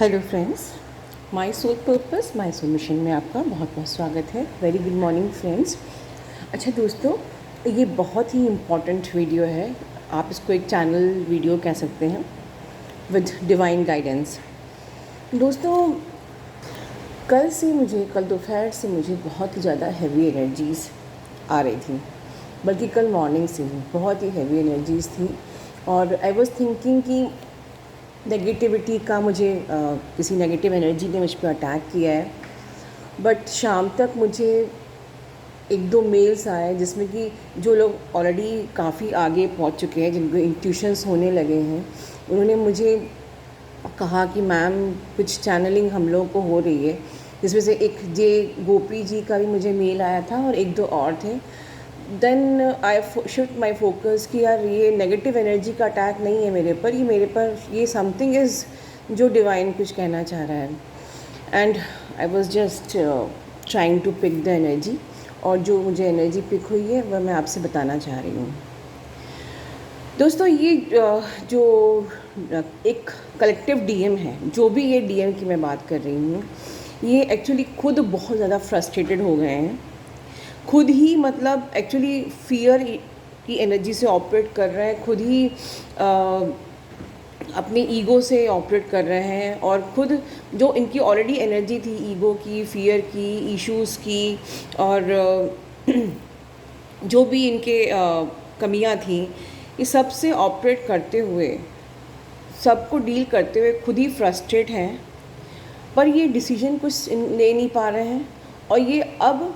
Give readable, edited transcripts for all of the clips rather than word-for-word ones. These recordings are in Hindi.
Hello friends, my soul purpose my soul mission में आपका बहुत बहुत स्वागत है। Very good morning friends. अच्छा दोस्तों, ये बहुत ही इम्पॉर्टेंट वीडियो है। आप इसको एक चैनल वीडियो कह सकते हैं विद डिवाइन गाइडेंस। दोस्तों, कल दोपहर से मुझे बहुत ही ज़्यादा हैवी एनर्जीज़ आ रही थी, बल्कि कल मॉर्निंग से ही बहुत ही हैवी एनर्जीज़ थी। और आई वॉज थिंकिंग कि नेगेटिविटी का किसी नेगेटिव एनर्जी ने मुझ पर अटैक किया है। बट शाम तक मुझे एक दो मेल्स आए जिसमें कि जो लोग ऑलरेडी काफ़ी आगे पहुंच चुके हैं, जिनको इंट्यूशंस होने लगे हैं, उन्होंने मुझे कहा कि मैम कुछ चैनलिंग हम लोगों को हो रही है। जिसमें से एक जे गोपी जी का भी मुझे मेल आया था और एक दो और थे। Then I shift my focus कि यार ये नेगेटिव एनर्जी का अटैक नहीं है मेरे पर, ये समथिंग इज़ जो डिवाइन कुछ कहना चाह रहा है। And I was just trying to pick the energy, और जो मुझे एनर्जी पिक हुई है वह मैं आपसे बताना चाह रही हूँ। दोस्तों, ये जो एक कलेक्टिव डीएम है, जो भी ये डीएम की मैं बात कर रही हूँ, ये एक्चुअली खुद बहुत ज़्यादा फ्रस्ट्रेटेड हो गए हैं। खुद ही मतलब एक्चुअली फियर की एनर्जी से ऑपरेट कर रहे हैं, खुद ही अपने ईगो से ऑपरेट कर रहे हैं। और खुद जो इनकी ऑलरेडी एनर्जी थी ईगो की, फियर की, इश्यूज़ की, और जो भी इनके कमियां थी, ये सब से ऑपरेट करते हुए, सबको डील करते हुए खुद ही फ्रस्ट्रेट हैं। पर ये डिसीजन कुछ ले नहीं पा रहे हैं, और ये अब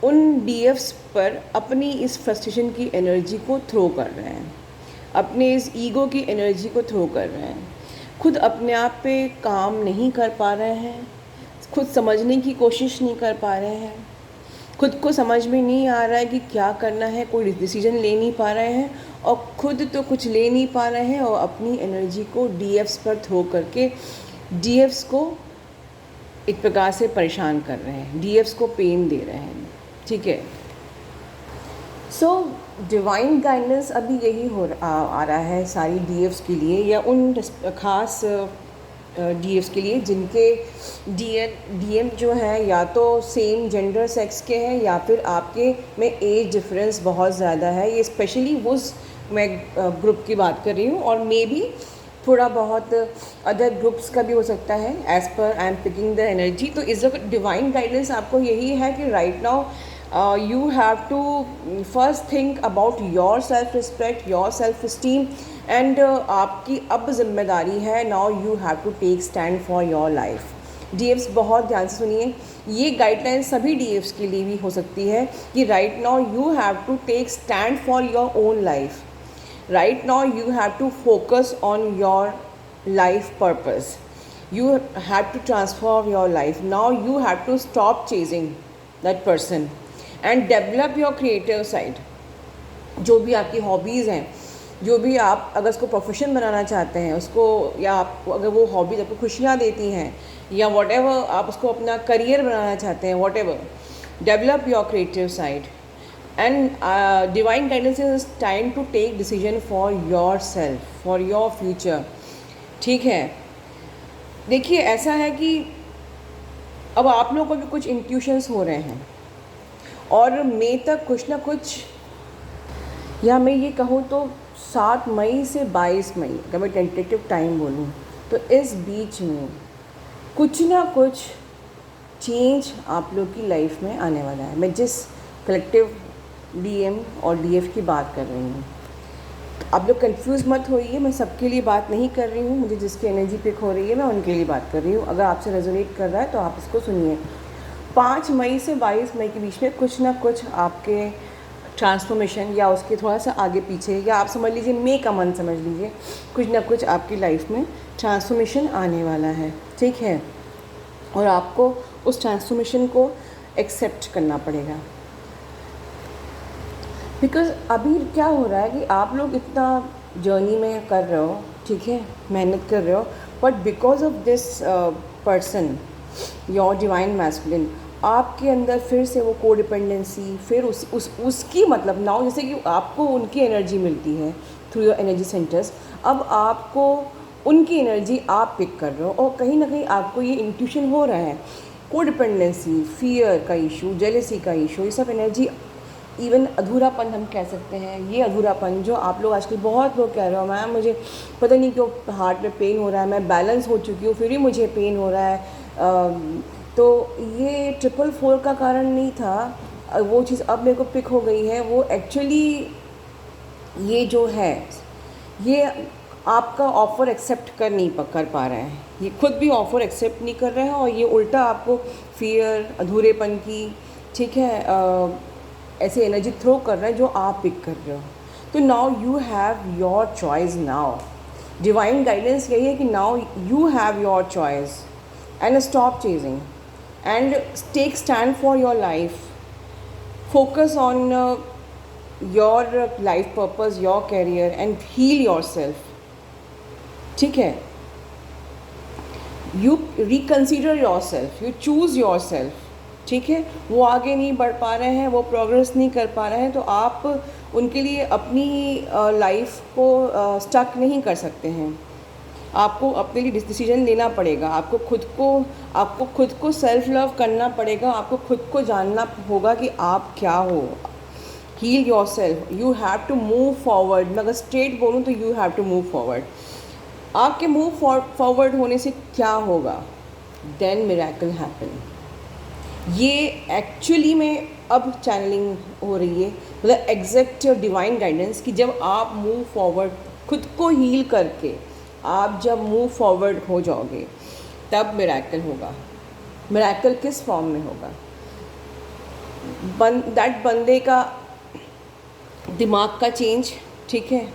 उन डीएफ्स पर अपनी इस फ्रस्ट्रेशन की एनर्जी को थ्रो कर रहे हैं, अपने इस ईगो की एनर्जी को थ्रो कर रहे हैं। खुद अपने आप पे काम नहीं कर पा रहे हैं, खुद समझने की कोशिश नहीं कर पा रहे हैं, खुद को समझ में नहीं आ रहा है कि क्या करना है, कोई डिसीजन ले नहीं पा रहे हैं। और खुद तो कुछ ले नहीं पा रहे हैं और अपनी एनर्जी को डीएफ्स पर थ्रो करके डीएफ्स को एक प्रकार से परेशान कर रहे हैं, डीएफ्स को पेन दे रहे हैं। ठीक है। सो डिवाइन गाइडेंस अभी यही आ रहा है सारी डीएफ्स के लिए, या उन ख़ास डीएफ्स के लिए जिनके डीएम जो है या तो सेम जेंडर सेक्स के हैं, या फिर आपके में एज डिफरेंस बहुत ज़्यादा है। ये स्पेशली उस मैं ग्रुप की बात कर रही हूँ, और मे बी थोड़ा बहुत अदर ग्रुप्स का भी हो सकता है, as per I am picking the energy. तो इस डिवाइन गाइडेंस आपको यही है कि right now you have to first think about your self respect, your self esteem, and आपकी अब जिम्मेदारी है, now you have to take stand for your life। डीएफ्स बहुत ध्यान से सुनिए, ये गाइडलाइन सभी डीएफ्स के लिए भी हो सकती है कि right now you have to take stand for your own life. Right now you have to focus on your life purpose, you have to transform your life. Now you have to stop chasing that person and develop your creative side। जो भी आपकी हॉबीज़ हैं, जो भी आप अगर उसको प्रोफेशन बनाना चाहते हैं उसको, या आप अगर वो हॉबीज़ आपको खुशियाँ देती हैं, या whatever आप उसको अपना करियर बनाना चाहते हैं, whatever, develop your creative side। and divine guidance is time to take decision for yourself, for your future। ठीक है। देखिए, ऐसा है कि अब आप लोगों को भी कुछ इंट्यूशंस हो रहे हैं, और मई तक कुछ ना कुछ, या मैं ये कहूँ तो 7 मई से 22 मई, अगर मैं टेंटेटिव टाइम बोलूँ, तो इस बीच में कुछ ना कुछ चेंज आप लोग की लाइफ में आने वाला है। मैं जिस कलेक्टिव डीएम और डीएफ की बात कर रही हूँ, आप लोग कंफ्यूज मत होइए, मैं सबके लिए बात नहीं कर रही हूँ। मुझे जिसकी एनर्जी पिक हो रही है मैं उनके लिए बात कर रही हूँ। अगर आपसे रेजोनेट कर रहा है तो आप इसको सुनिए। 5 मई से 22 मई के बीच में कुछ ना कुछ आपके ट्रांसफॉर्मेशन, या उसके थोड़ा सा आगे पीछे, या आप समझ लीजिए मई का मंथ समझ लीजिए, कुछ ना कुछ आपकी लाइफ में ट्रांसफॉर्मेशन आने वाला है। ठीक है। और आपको उस ट्रांसफॉर्मेशन को एक्सेप्ट करना पड़ेगा। बिकॉज़ अभी क्या हो रहा है कि आप लोग इतना जर्नी में कर रहे हो, ठीक है, मेहनत कर रहे हो, but because of this person, your divine masculine, आपके अंदर फिर से वो कोडिपेंडेंसी, फिर उसकी मतलब नाउ, जैसे कि आपको उनकी एनर्जी मिलती है थ्रू योर एनर्जी सेंटर्स, अब आपको उनकी एनर्जी आप पिक कर रहे हो और कहीं ना कहीं आपको ये इंट्यूशन हो रहा है कोडिपेंडेंसी, फियर का इशू, जेलेसी का इशू, ये सब एनर्जी, इवन अधूरापन हम कह सकते हैं। ये अधूरापन जो आप लोग आजकल बहुत लोग कह रहे हो, मैम मुझे पता नहीं क्यों हार्ट में पेन हो रहा है, मैं बैलेंस हो चुकी हूँ फिर भी मुझे पेन हो रहा है। तो ये 444 का कारण नहीं था, वो चीज़ अब मेरे को पिक हो गई है। वो एक्चुअली ये जो है ये आपका ऑफ़र एक्सेप्ट कर पा रहा है, ये खुद भी ऑफ़र एक्सेप्ट नहीं कर रहा है और ये उल्टा आपको फियर, अधूरेपन की, ठीक है, ऐसे एनर्जी थ्रो कर रहा है जो आप पिक कर रहे हो। तो now you have your choice. Now divine guidance यही है कि now you have your choice and stop chasing and take stand for your life, focus on your life purpose, your career and heal yourself, ठीक है। You reconsider yourself, you choose yourself, ठीक है। वो आगे नहीं बढ़ पा रहे हैं, वो प्रोग्रेस नहीं कर पा रहे हैं, तो आप उनके लिए अपनी लाइफ को स्टक नहीं कर सकते हैं। आपको अपने लिए डिसीजन लेना पड़ेगा, आपको खुद को सेल्फ लव करना पड़ेगा, आपको खुद को जानना होगा कि आप क्या हो। Heal yourself, you have to move forward. मैं अगर स्ट्रेट बोलूँ तो you have to move forward. आपके मूव फॉरवर्ड होने से क्या होगा? Then miracle happen. ये एक्चुअली में अब चैनलिंग हो रही है, मतलब एग्जैक्ट डिवाइन गाइडेंस कि जब आप मूव फॉरवर्ड, खुद को हील करके आप जब मूव फॉरवर्ड हो जाओगे तब मिरेकल होगा। मिरेकल किस फॉर्म में होगा? दैट बंदे का दिमाग का चेंज, ठीक है,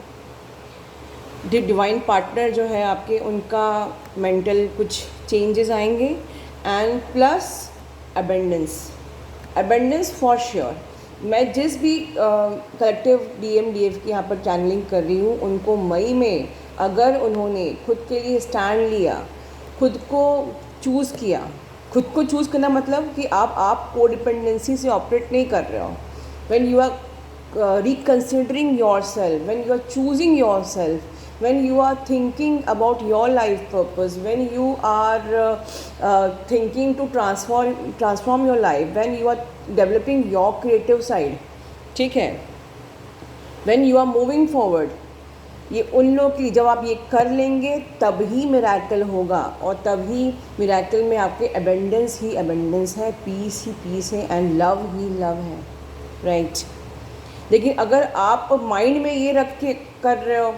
डिवाइन पार्टनर जो है आपके, उनका मेंटल कुछ चेंजेस आएंगे and plus abundance for sure. मैं जिस भी कलेक्टिव DMDF की यहाँ पर चैनलिंग कर रही हूँ, उनको मई में अगर उन्होंने खुद के लिए स्टैंड लिया, खुद को चूज़ किया, खुद को चूज़ करना मतलब कि आप कोडिपेंडेंसी से ऑपरेट नहीं कर रहे हो। When you are reconsidering your self, when you are choosing your self, when you are thinking about your life purpose, when you are thinking to transform your life, when you are developing your creative side, ठीक है, when you are moving forward, ये उन लोग के लिए जब आप ये कर लेंगे तब ही मिरेकल होगा और तभी मिरेकल में आपके अबेंडेंस ही अबेंडेंस है, पीस ही पीस है एंड लव ही लव है, राइट। लेकिन अगर आप माइंड में ये रख के कर रहे हो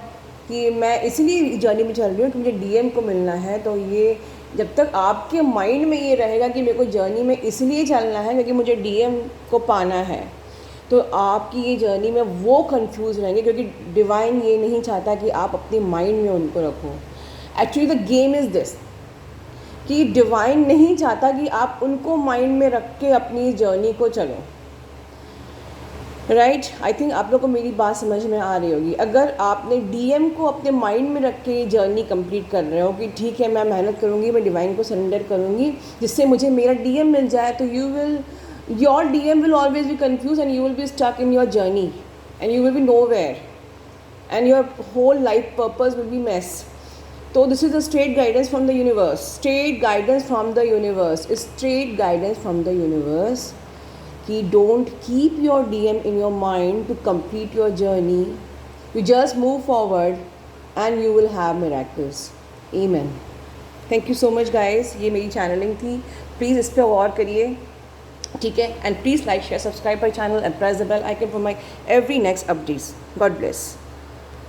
कि मैं इसलिए जर्नी में चल रही हूँ कि मुझे DM को मिलना है, तो ये जब तक आपके माइंड में ये रहेगा कि मेरे को जर्नी में इसलिए चलना है क्योंकि मुझे DM को पाना है, तो आपकी ये जर्नी में वो कंफ्यूज रहेंगे, क्योंकि डिवाइन ये नहीं चाहता कि आप अपने माइंड में उनको रखो। Actually the game is this कि डिवाइन नहीं चाहता कि आप उनको माइंड में रख के अपनी जर्नी को चलो, राइट। आई थिंक आप लोग को मेरी बात समझ में आ रही होगी। अगर आपने DM को अपने माइंड में रख के जर्नी कंप्लीट कर रहे हो कि ठीक है मैं मेहनत करूँगी, मैं डिवाइन को सरेंडर करूँगी जिससे मुझे मेरा DM मिल जाए, तो your DM will always be confused and you will be stuck in your journey and you will be nowhere and your whole life purpose will be mess. So this is the straight guidance from the universe, straight guidance from the universe कि don't keep your DM in your mind to complete your journey. You just move forward and you will have miracles. Amen. Thank you so much guys. ये मेरी चैनलिंग थी, प्लीज़ इस पर गौर करिए, ठीक है, and please like share subscribe my channel and press the bell icon for my every next updates. God bless.